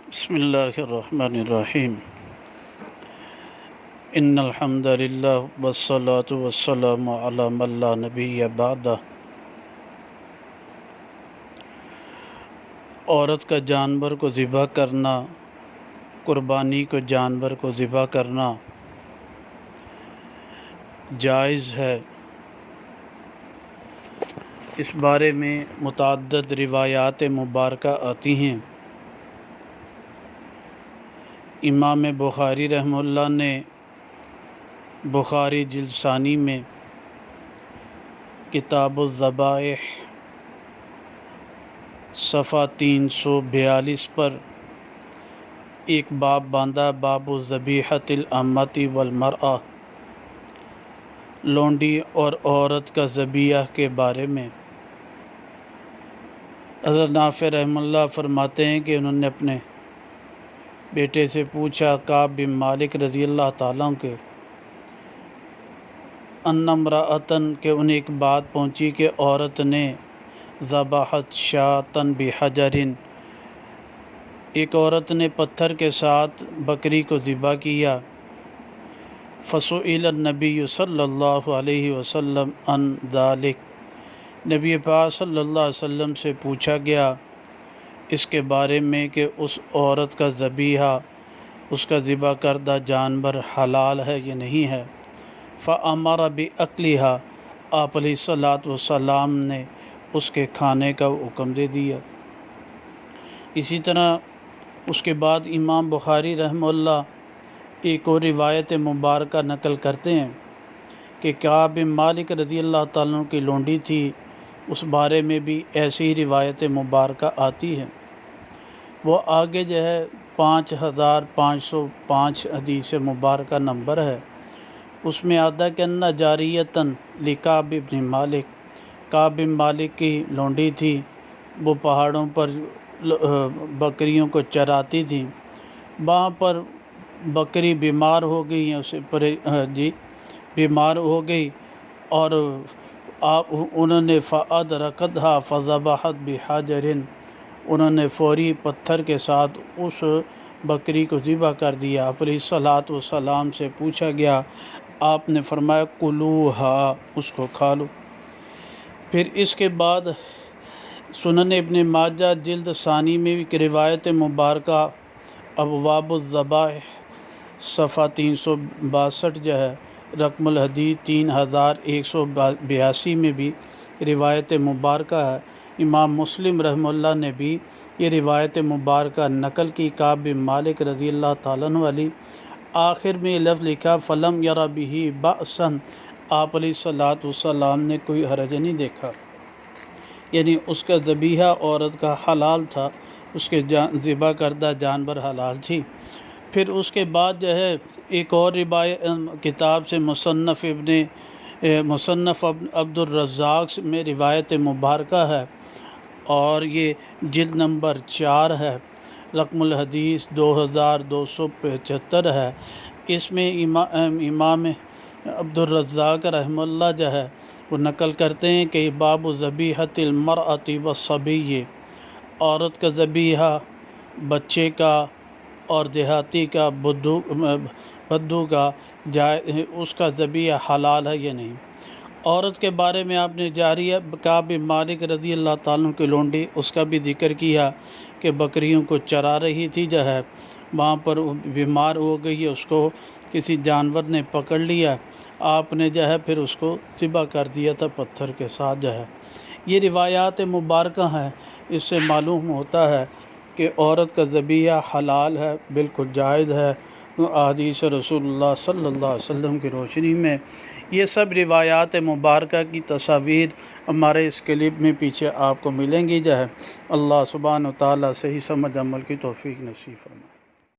بسم اللہ الرحمن الرحیم ان الحمد للہ والصلاة والسلام علی من لا نبی بعدہ۔ عورت کا جانور کو ذبح کرنا، قربانی کو جانور کو ذبح کرنا جائز ہے۔ اس بارے میں متعدد روایات مبارکہ آتی ہیں۔ امام بخاری رحمہ اللہ نے بخاری جلد ثانی میں کتاب الذبائح صفحہ 342 پر ایک باب باندھا، باب ذبیحۃ الامۃ والمرأہ، لونڈی اور عورت کا ذبیحہ کے بارے میں۔ حضرت نافع رحمہ اللہ فرماتے ہیں کہ انہوں نے اپنے بیٹے سے پوچھا، کعب بن مالک رضی اللہ تعالیٰ کے، ان امرأۃن، کہ انہیں ایک بات پہنچی کہ عورت نے ذبحت شاۃ بحجر، ایک عورت نے پتھر کے ساتھ بکری کو ذبح کیا۔ فسئل النبی صلی اللہ علیہ وسلم عن ذلک، نبی پاک صلی اللہ علیہ وسلم سے پوچھا گیا اس کے بارے میں کہ اس عورت کا ذبیحہ، اس کا ذبح کردہ جانور حلال ہے یا نہیں ہے۔ فأمر بأکلها، آپ علیہ الصلوۃ والسلام نے اس کے کھانے کا حکم دے دیا۔ اسی طرح اس کے بعد امام بخاری رحمہ اللہ ایک اور روایت مبارکہ نقل کرتے ہیں کہ کعب بن مالک رضی اللہ تعالیٰ کی لونڈی تھی، اس بارے میں بھی ایسی روایت مبارکہ آتی ہے۔ وہ آگے جو ہے 5505 حدیث مبارکہ نمبر ہے، اس میں آتا کہ ان جاریتن لکعب بن مالک، کعب بن مالک کی لونڈی تھی، وہ پہاڑوں پر بکریوں کو چراتی تھی، وہاں پر بکری بیمار ہو گئی، اسے بیمار ہو گئی اور انہوں نے فأدرکتھا فذبحت بحجر، انہوں نے فوری پتھر کے ساتھ اس بکری کو ذبح کر دیا۔ آپ علیہ الصلوۃ والسلام سے پوچھا گیا، آپ نے فرمایا کلوہا، اس کو کھا لو۔ پھر اس کے بعد سنن ابن ماجہ جلد ثانی میں ایک روایت مبارکہ ابواب الذبائح صفحہ 362 جو ہے، رقم الحدیث 3182 میں بھی روایت مبارکہ ہے۔ امام مسلم رحمہ اللہ نے بھی یہ روایت مبارکہ نقل کی، کعب بن مالک رضی اللہ تعالیٰ عنہ والی۔ آخر میں یہ لفظ لکھا فلم یرا بہ بأسا، آپ علیہ الصلوۃ والسلام نے کوئی حرج نہیں دیکھا، یعنی اس کا ذبیحہ عورت کا حلال تھا، اس کے ذبح کردہ جانور حلال تھی۔ پھر اس کے بعد جو ہے ایک اور روایت کتاب سے مصنف عبد الرزاق میں روایت مبارکہ ہے، اور یہ جلد نمبر 4 ہے، رقم الحدیث 2275 ہے۔ اس میں امام عبد الرزاق رحمہ اللہ جو ہے وہ نقل کرتے ہیں کہ باب ذبیحۃ المرأۃ والصبی، عورت کا ذبیحہ، بچے کا اور دیہاتی کا، بدو کا، اس کا ذبیحہ حلال ہے یا نہیں۔ عورت کے بارے میں آپ نے جاریہ کعب بن مالک رضی اللہ تعالیٰ کی لونڈی، اس کا بھی ذکر کیا کہ بکریوں کو چرا رہی تھی جو ہے، وہاں پر بیمار ہو گئی، اس کو کسی جانور نے پکڑ لیا، آپ نے جو ہے پھر اس کو ذبح کر دیا تھا پتھر کے ساتھ جو ہے۔ یہ روایات مبارکہ ہیں، اس سے معلوم ہوتا ہے کہ عورت کا ذبیحہ حلال ہے، بالکل جائز ہے، احادیث رسول اللہ صلی اللہ علیہ وسلم کی روشنی میں۔ یہ سب روایات مبارکہ کی تصاویر ہمارے اس کلپ میں پیچھے آپ کو ملیں گی جو ہے۔ اللہ سبحانہ و تعالیٰ صحیح سمجھ عمل کی توفیق نصیب فرمائے۔